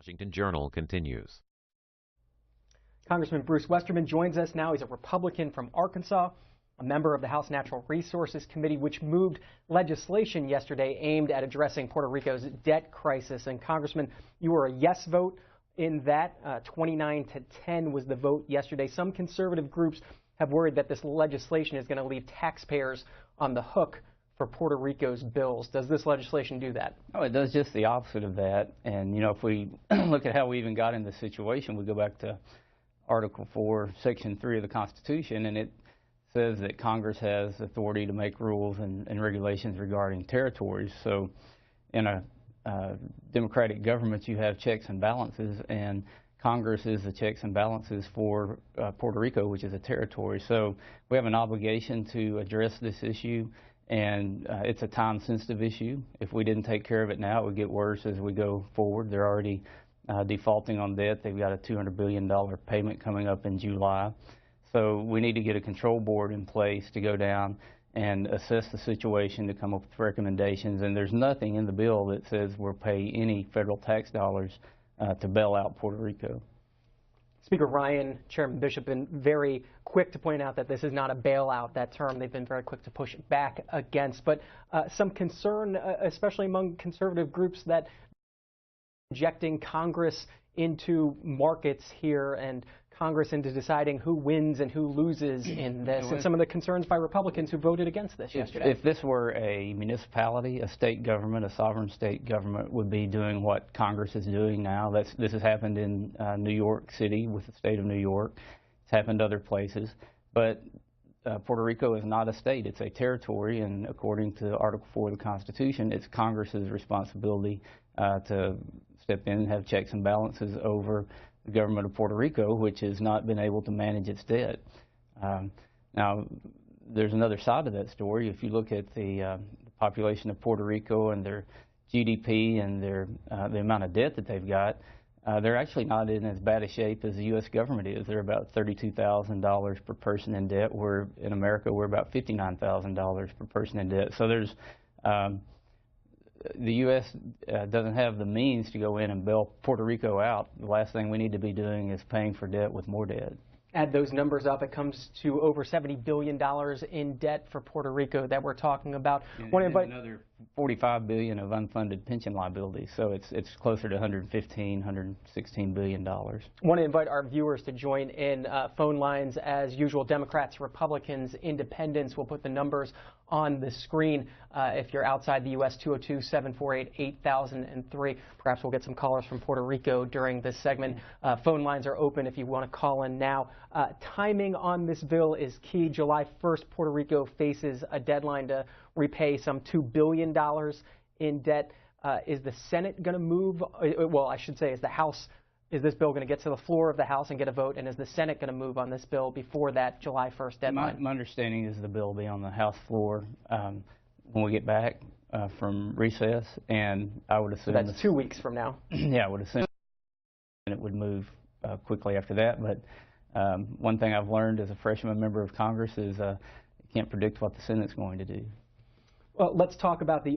Washington Journal continues. Congressman Bruce Westerman joins us now. He's a Republican from Arkansas, a member of the House Natural Resources Committee, which moved legislation yesterday aimed at addressing Puerto Rico's debt crisis. And Congressman, you were a yes vote in that. 29-10 was the vote yesterday. Some conservative groups have worried that this legislation is going to leave taxpayers on the hook for Puerto Rico's bills. Does this legislation do that? Oh, it does just the opposite of that. And, you know, if we look at how we even got in this situation, we go back to Article 4, Section 3 of the Constitution, and it says that Congress has authority to make rules and regulations regarding territories. So in a democratic government, you have checks and balances, and Congress is the checks and balances for Puerto Rico, which is a territory. So we have an obligation to address this issue, and it's a time-sensitive issue. If we didn't take care of it now, it would get worse as we go forward. They're already defaulting on debt. They've got a $200 billion payment coming up in July. So we need to get a control board in place to go down and assess the situation, to come up with recommendations. And there's nothing in the bill that says we'll pay any federal tax dollars to bail out Puerto Rico. Speaker Ryan, Chairman Bishop, been very quick to point out that this is not a bailout. That term they've been very quick to push back against. But some concern, especially among conservative groups, that injecting Congress into markets here and Congress into deciding who wins and who loses in this, and some of the concerns by Republicans who voted against this yesterday. If this were a municipality, a state government, a sovereign state government would be doing what Congress is doing now. This has happened in New York City with the state of New York. It's happened other places. But Puerto Rico is not a state. It's a territory, and according to Article 4 of the Constitution, it's Congress's responsibility to step in and have checks and balances over the government of Puerto Rico, which has not been able to manage its debt. Now, there's another side of that story. If you look at the population of Puerto Rico and their GDP and their the amount of debt that they've got, they're actually not in as bad a shape as the U.S. government is. They're about $32,000 per person in debt. Where in America, we're about $59,000 per person in debt. So there's the U.S. Doesn't have the means to go in and bail Puerto Rico out. The last thing we need to be doing is paying for debt with more debt. Add those numbers up, it comes to over $70 billion in debt for Puerto Rico that we're talking about. And another $45 billion of unfunded pension liabilities, so it's closer to $116 billion. Want to invite our viewers to join in. Phone lines, as usual, Democrats, Republicans, Independents. We'll put the numbers on the screen. If you're outside the U.S., 202-748-8003. Perhaps we'll get some callers from Puerto Rico during this segment. Phone lines are open if you want to call in now. Timing on this bill is key. July 1st, Puerto Rico faces a deadline to repay some $2 billion in debt. Is the Senate going to move? Well, I should say, is this bill going to get to the floor of the House and get a vote? And is the Senate going to move on this bill before that July 1st deadline? My understanding is the bill will be on the House floor when we get back from recess, and I would assume... So that's 2 weeks from now. Yeah, I would assume it would move quickly after that. But one thing I've learned as a freshman member of Congress is you can't predict what the Senate's going to do. Well, let's talk about the